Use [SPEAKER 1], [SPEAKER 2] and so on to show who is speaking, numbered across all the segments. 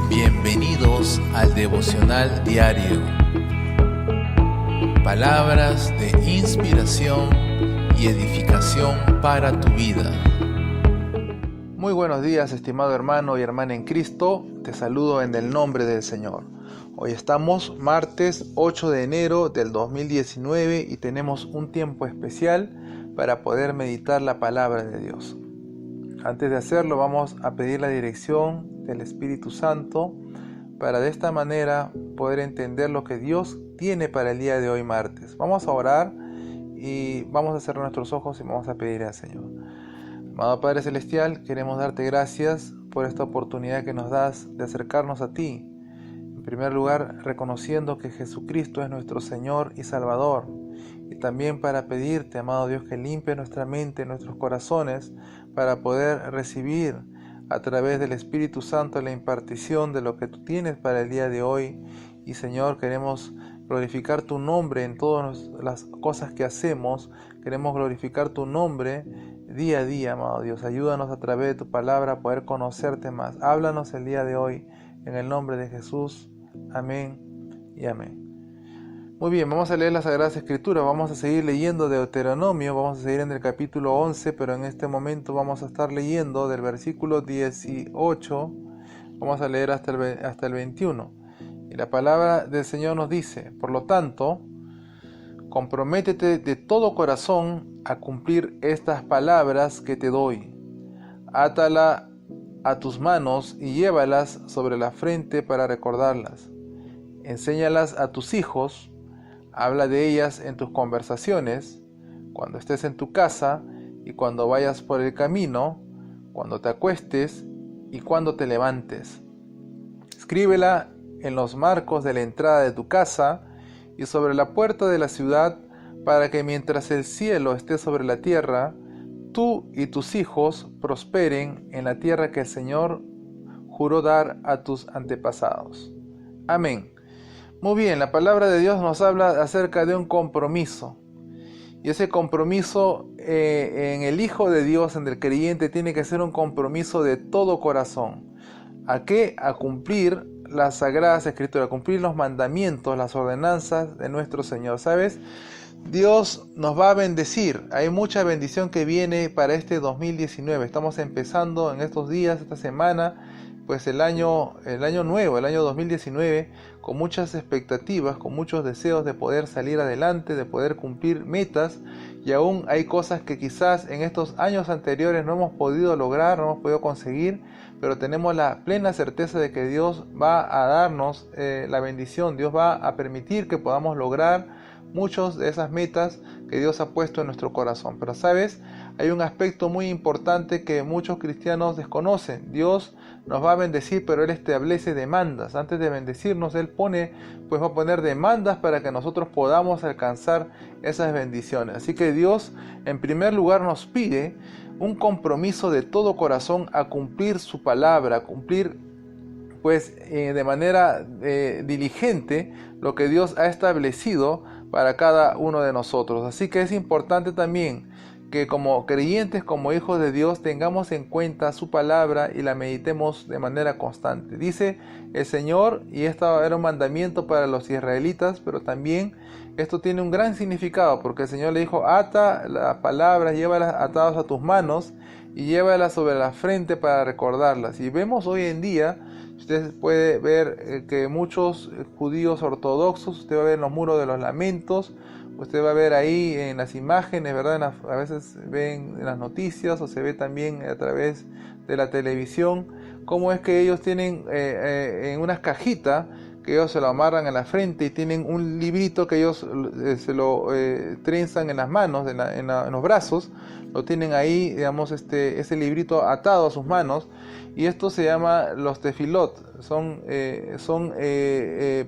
[SPEAKER 1] Bienvenidos al devocional diario. Palabras de inspiración y edificación para tu vida.
[SPEAKER 2] Muy buenos días, estimado hermano y hermana en Cristo. Te saludo en el nombre del Señor. Hoy estamos martes 8 de enero del 2019 y tenemos un tiempo especial para poder meditar la palabra de Dios. Antes de hacerlo, vamos a pedir la dirección del Espíritu Santo para de esta manera poder entender lo que Dios tiene para el día de hoy martes. Vamos a orar y vamos a cerrar nuestros ojos y vamos a pedir al Señor. Amado Padre Celestial, queremos darte gracias por esta oportunidad que nos das de acercarnos a ti. En primer lugar, reconociendo que Jesucristo es nuestro Señor y Salvador. Y también para pedirte, amado Dios, que limpie nuestra mente, nuestros corazones, para poder recibir a través del Espíritu Santo la impartición de lo que tú tienes para el día de hoy. Y Señor, queremos glorificar tu nombre en todas las cosas que hacemos. Queremos glorificar tu nombre día a día, amado Dios. Ayúdanos a través de tu palabra a poder conocerte más. Háblanos el día de hoy en el nombre de Jesús. Amén y amén. Muy bien, vamos a leer las Sagradas Escrituras. Vamos a seguir leyendo Deuteronomio. Vamos a seguir en el capítulo 11, pero en este momento vamos a estar leyendo del versículo 18. Vamos a leer hasta el 21. Y la palabra del Señor nos dice: por lo tanto, comprométete de todo corazón a cumplir estas palabras que te doy. Átala a tus manos y llévalas sobre la frente para recordarlas. Enséñalas a tus hijos. Habla de ellas en tus conversaciones, cuando estés en tu casa y cuando vayas por el camino, cuando te acuestes y cuando te levantes. Escríbela en los marcos de la entrada de tu casa y sobre la puerta de la ciudad, para que mientras el cielo esté sobre la tierra, tú y tus hijos prosperen en la tierra que el Señor juró dar a tus antepasados. Amén. Muy bien, la palabra de Dios nos habla acerca de un compromiso. Y ese compromiso en el Hijo de Dios, en el creyente, tiene que ser un compromiso de todo corazón. ¿A qué? A cumplir las Sagradas Escrituras, a cumplir los mandamientos, las ordenanzas de nuestro Señor. ¿Sabes? Dios nos va a bendecir. Hay mucha bendición que viene para este 2019. Estamos empezando en estos días, esta semana, pues el año nuevo, el año 2019, con muchas expectativas, con muchos deseos de poder salir adelante, de poder cumplir metas, y aún hay cosas que quizás en estos años anteriores no hemos podido lograr, no hemos podido conseguir, pero tenemos la plena certeza de que Dios va a darnos la bendición. Dios va a permitir que podamos lograr muchas de esas metas que Dios ha puesto en nuestro corazón. Pero sabes, hay un aspecto muy importante que muchos cristianos desconocen. Dios nos va a bendecir, pero Él establece demandas. Antes de bendecirnos, Él va a poner demandas para que nosotros podamos alcanzar esas bendiciones. Así que Dios, en primer lugar, nos pide un compromiso de todo corazón a cumplir su palabra, a cumplir de manera diligente lo que Dios ha establecido para cada uno de nosotros. Así que es importante también que como creyentes, como hijos de Dios, tengamos en cuenta su palabra y la meditemos de manera constante. Dice el Señor, y esto era un mandamiento para los israelitas, pero también esto tiene un gran significado, porque el Señor le dijo: ata las palabras, llévalas atadas a tus manos y llévalas sobre la frente para recordarlas. Y vemos hoy en día, usted puede ver que muchos judíos ortodoxos, usted va a ver en los muros de los lamentos, usted va a ver ahí en las imágenes, ¿verdad? A veces ven en las noticias o se ve también a través de la televisión, cómo es que ellos tienen en unas cajitas que ellos se lo amarran en la frente y tienen un librito que ellos se lo trenzan en las manos, en los brazos, lo tienen ahí, digamos, ese librito atado a sus manos, y esto se llama los tefilot. Son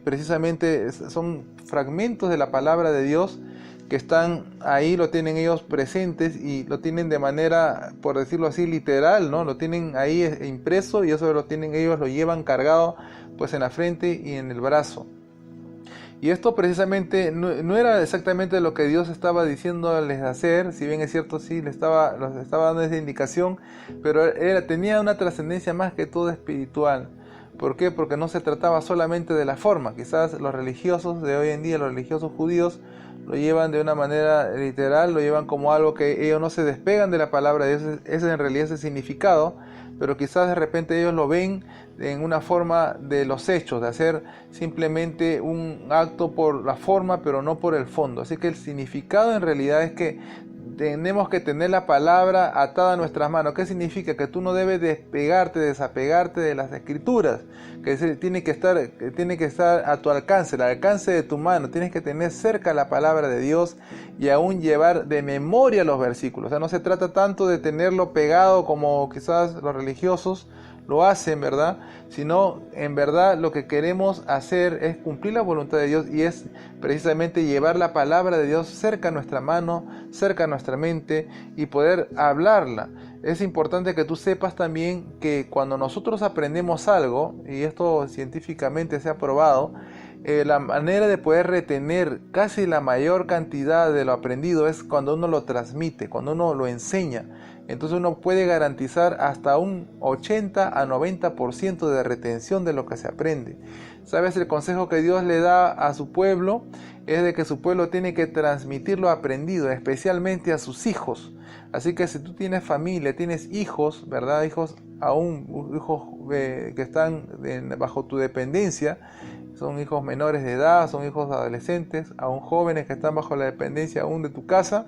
[SPEAKER 2] precisamente fragmentos de la palabra de Dios que están ahí, lo tienen ellos presentes y lo tienen de manera, por decirlo así, literal, ¿no? Lo tienen ahí impreso y eso ellos lo llevan cargado pues en la frente y en el brazo. Y esto precisamente no era exactamente lo que Dios estaba diciéndoles hacer, si bien es cierto, sí, los estaba dando esa indicación, pero tenía una trascendencia más que todo espiritual, ¿Por qué? Porque no se trataba solamente de la forma. Quizás los religiosos de hoy en día, los religiosos judíos, lo llevan de una manera literal, lo llevan como algo que ellos no se despegan de la palabra de Dios, ese en realidad es el significado, pero quizás de repente ellos lo ven en una forma de los hechos, de hacer simplemente un acto por la forma, pero no por el fondo. Así que el significado en realidad es que tenemos que tener la palabra atada a nuestras manos. ¿Qué significa? Que tú no debes despegarte, desapegarte de las escrituras, que tiene que estar a tu alcance, al alcance de tu mano. Tienes que tener cerca la palabra de Dios y aún llevar de memoria los versículos. O sea, no se trata tanto de tenerlo pegado como quizás los religiosos lo hacen, ¿verdad? Sino en verdad lo que queremos hacer es cumplir la voluntad de Dios y es precisamente llevar la palabra de Dios cerca a nuestra mano, cerca a nuestra mente y poder hablarla. Es importante que tú sepas también que cuando nosotros aprendemos algo, y esto científicamente se ha probado, la manera de poder retener casi la mayor cantidad de lo aprendido es cuando uno lo transmite, cuando uno lo enseña. Entonces uno puede garantizar hasta un 80 a 90% de retención de lo que se aprende. ¿Sabes? El consejo que Dios le da a su pueblo es de que su pueblo tiene que transmitir lo aprendido, especialmente a sus hijos. Así que si tú tienes familia, tienes hijos, ¿verdad? Hijos que están bajo tu dependencia, son hijos menores de edad, son hijos adolescentes, aún jóvenes que están bajo la dependencia aún de tu casa,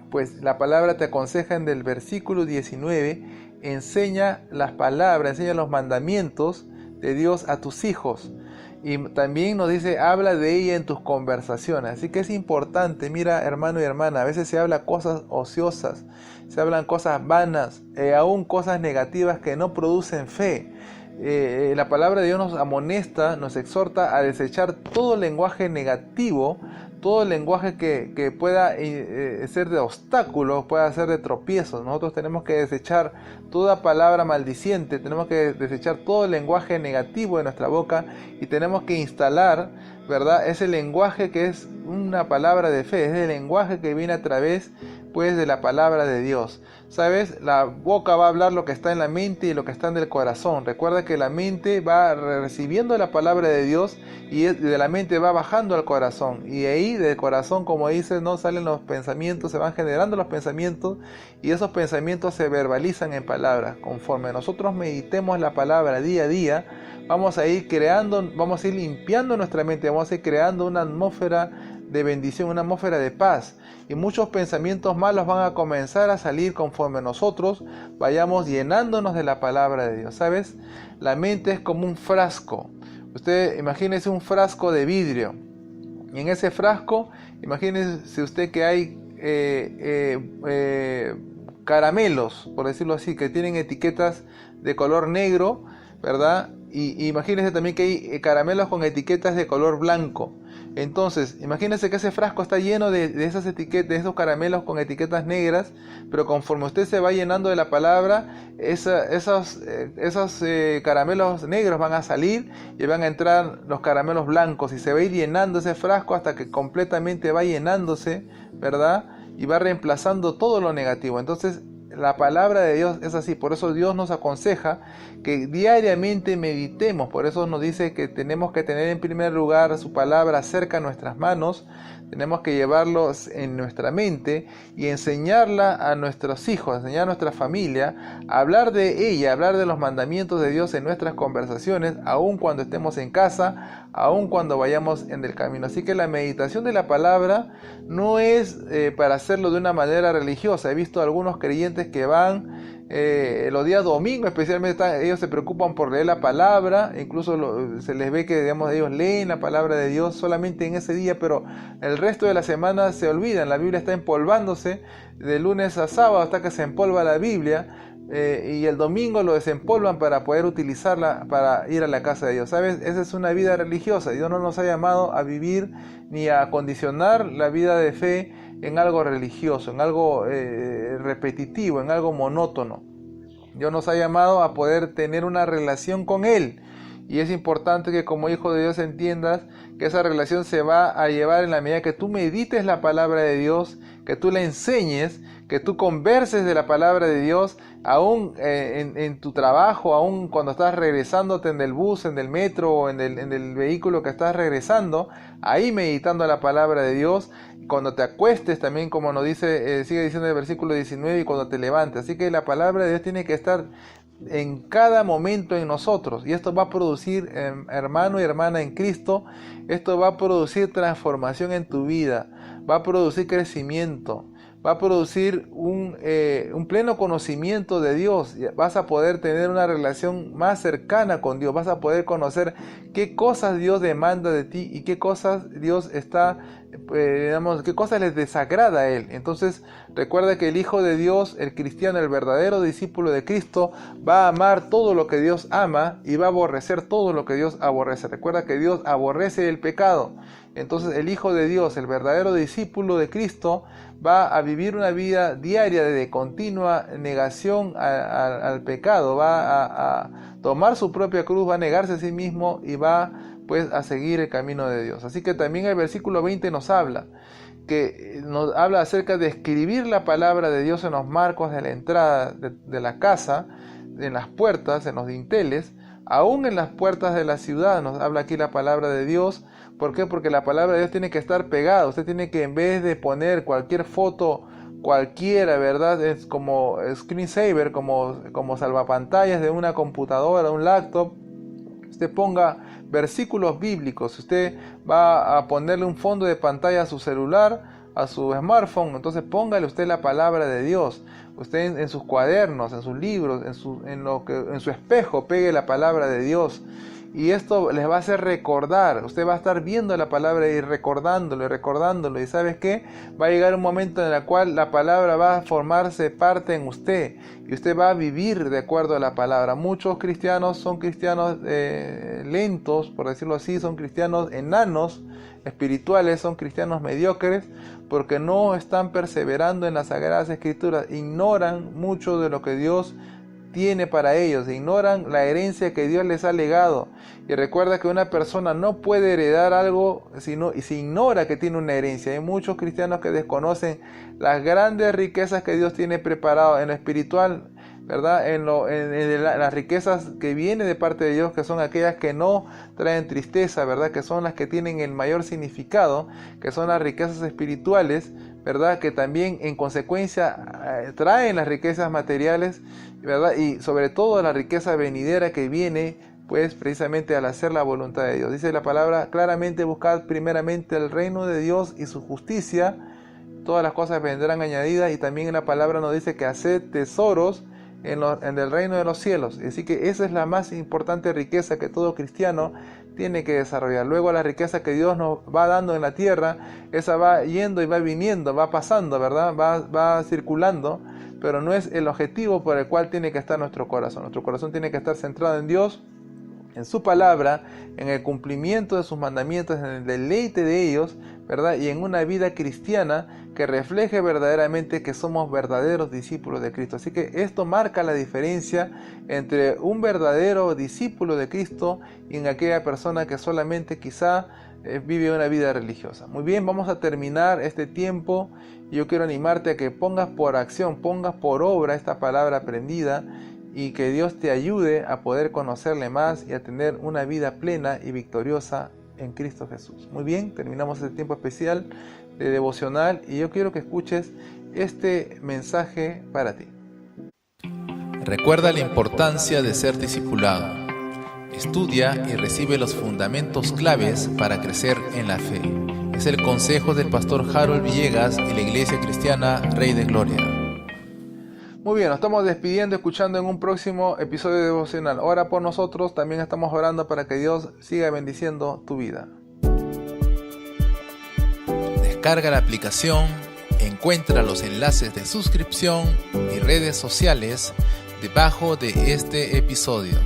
[SPEAKER 2] pues la palabra te aconseja en el versículo 19, enseña las palabras, enseña los mandamientos de Dios a tus hijos. Y también nos dice, habla de ella en tus conversaciones. Así que es importante, mira hermano y hermana, a veces se habla cosas ociosas, se hablan cosas vanas, aún cosas negativas que no producen fe. La palabra de Dios nos amonesta, nos exhorta a desechar todo lenguaje negativo, todo lenguaje que pueda ser de obstáculos, pueda ser de tropiezos. Nosotros tenemos que desechar toda palabra maldiciente, tenemos que desechar todo lenguaje negativo de nuestra boca y tenemos que instalar, ¿verdad?, ese lenguaje que es una palabra de fe, es el lenguaje que viene a través pues de la palabra de Dios. ¿Sabes? La boca va a hablar lo que está en la mente y lo que está en el corazón. Recuerda que la mente va recibiendo la palabra de Dios y de la mente va bajando al corazón. Y ahí del corazón, como dice, no salen los pensamientos, se van generando los pensamientos y esos pensamientos se verbalizan en palabras. Conforme nosotros meditemos la palabra día a día, vamos a ir creando, vamos a ir limpiando nuestra mente, vamos a ir creando una atmósfera de bendición, una atmósfera de paz, y muchos pensamientos malos van a comenzar a salir conforme nosotros vayamos llenándonos de la palabra de Dios. ¿Sabes? La mente es como un frasco. Usted imagínese un frasco de vidrio, y en ese frasco imagínese usted que hay caramelos, por decirlo así, que tienen etiquetas de color negro, ¿verdad? Y imagínese también que hay caramelos con etiquetas de color blanco. Entonces, imagínese que ese frasco está lleno de esas etiquetas, de esos caramelos con etiquetas negras, pero conforme usted se va llenando de la palabra, esos caramelos negros van a salir y van a entrar los caramelos blancos y se va a ir llenando ese frasco hasta que completamente va llenándose, ¿verdad? Y va reemplazando todo lo negativo. Entonces, la palabra de Dios es así, por eso Dios nos aconseja que diariamente meditemos, por eso nos dice que tenemos que tener en primer lugar su palabra cerca a nuestras manos, tenemos que llevarlos en nuestra mente y enseñarla a nuestros hijos, enseñar a nuestra familia, hablar de ella, hablar de los mandamientos de Dios en nuestras conversaciones, aun cuando estemos en casa, aun cuando vayamos en el camino. Así que la meditación de la palabra no es para hacerlo de una manera religiosa. He visto algunos creyentes que van los días domingos, especialmente ellos se preocupan por leer la palabra, incluso se les ve que digamos, ellos leen la palabra de Dios solamente en ese día, pero el resto de la semana se olvidan. La Biblia está empolvándose de lunes a sábado hasta que se empolva la Biblia, y el domingo lo desempolvan para poder utilizarla para ir a la casa de Dios. ¿Sabes? Esa es una vida religiosa. Dios no nos ha llamado a vivir ni a condicionar la vida de fe en algo religioso, en algo repetitivo, en algo monótono. Dios nos ha llamado a poder tener una relación con Él. Y es importante que como hijo de Dios entiendas que esa relación se va a llevar en la medida que tú medites la palabra de Dios, que tú la enseñes, que tú converses de la palabra de Dios, aún en tu trabajo, aún cuando estás regresándote en el bus, en el metro o en el vehículo que estás regresando, ahí meditando la palabra de Dios. Cuando te acuestes también, como nos dice, sigue diciendo el versículo 19, y cuando te levantes. Así que la palabra de Dios tiene que estar en cada momento en nosotros, y esto va a producir, hermano y hermana en Cristo, esto va a producir transformación en tu vida, va a producir crecimiento, va a producir un pleno conocimiento de Dios. Vas a poder tener una relación más cercana con Dios, vas a poder conocer qué cosas Dios demanda de ti y qué cosas Dios está, qué cosas les desagrada a Él. Entonces recuerda que el Hijo de Dios, el cristiano, el verdadero discípulo de Cristo, va a amar todo lo que Dios ama y va a aborrecer todo lo que Dios aborrece. Recuerda que Dios aborrece el pecado. Entonces el Hijo de Dios, el verdadero discípulo de Cristo, va a vivir una vida diaria de continua negación al pecado, va a tomar su propia cruz, va a negarse a sí mismo y va pues a seguir el camino de Dios. Así que también el versículo 20 nos habla acerca de escribir la palabra de Dios en los marcos de la entrada de la casa, en las puertas, en los dinteles, aún en las puertas de la ciudad. Nos habla aquí la palabra de Dios. ¿Por qué? Porque la palabra de Dios tiene que estar pegada. Usted tiene que, en vez de poner cualquier foto cualquiera, ¿verdad? Es como screensaver, como salvapantallas de una computadora, un laptop. Usted ponga versículos bíblicos. Usted va a ponerle un fondo de pantalla a su celular, a su smartphone. Entonces póngale usted la palabra de Dios. Usted en sus cuadernos, en sus libros, en su espejo, pegue la palabra de Dios. Y esto les va a hacer recordar. Usted va a estar viendo la palabra y recordándolo. ¿Y sabes qué? Va a llegar un momento en el cual la palabra va a formarse parte en usted. Y usted va a vivir de acuerdo a la palabra. Muchos cristianos son cristianos lentos, por decirlo así. Son cristianos enanos espirituales, son cristianos mediocres, porque no están perseverando en las Sagradas Escrituras. Ignoran mucho de lo que Dios tiene para ellos, ignoran la herencia que Dios les ha legado. Y recuerda que una persona no puede heredar algo y se ignora que tiene una herencia. Hay muchos cristianos que desconocen las grandes riquezas que Dios tiene preparado en lo espiritual, ¿verdad? En las riquezas que vienen de parte de Dios, que son aquellas que no traen tristeza, ¿verdad? Que son las que tienen el mayor significado, que son las riquezas espirituales, ¿verdad? Que también en consecuencia traen las riquezas materiales, ¿verdad? Y sobre todo la riqueza venidera que viene pues precisamente al hacer la voluntad de Dios. Dice la palabra claramente: buscad primeramente el reino de Dios y su justicia, todas las cosas vendrán añadidas. Y también en la palabra nos dice que haced tesoros en el reino de los cielos. Así que esa es la más importante riqueza que todo cristiano tiene que desarrollar. Luego la riqueza que Dios nos va dando en la tierra, esa va yendo y va viniendo, va pasando, ¿verdad? Va circulando, pero no es el objetivo por el cual tiene que estar nuestro corazón. Nuestro corazón tiene que estar centrado en Dios, en su palabra, en el cumplimiento de sus mandamientos, en el deleite de ellos, ¿verdad? Y en una vida cristiana que refleje verdaderamente que somos verdaderos discípulos de Cristo. Así que esto marca la diferencia entre un verdadero discípulo de Cristo y en aquella persona que solamente quizá vive una vida religiosa. Muy bien, vamos a terminar este tiempo. Yo quiero animarte a que pongas por acción, pongas por obra esta palabra aprendida, y que Dios te ayude a poder conocerle más y a tener una vida plena y victoriosa en Cristo Jesús. Muy bien, terminamos este tiempo especial de devocional y yo quiero que escuches este mensaje para ti.
[SPEAKER 1] Recuerda la importancia de ser discipulado. Estudia y recibe los fundamentos claves para crecer en la fe. Es el consejo del pastor Harold Villegas y la Iglesia Cristiana Rey de Gloria.
[SPEAKER 2] Muy bien, nos estamos despidiendo, escuchando en un próximo episodio de devocional. Ora por nosotros, también estamos orando para que Dios siga bendiciendo tu vida.
[SPEAKER 1] Descarga la aplicación, encuentra los enlaces de suscripción y redes sociales debajo de este episodio.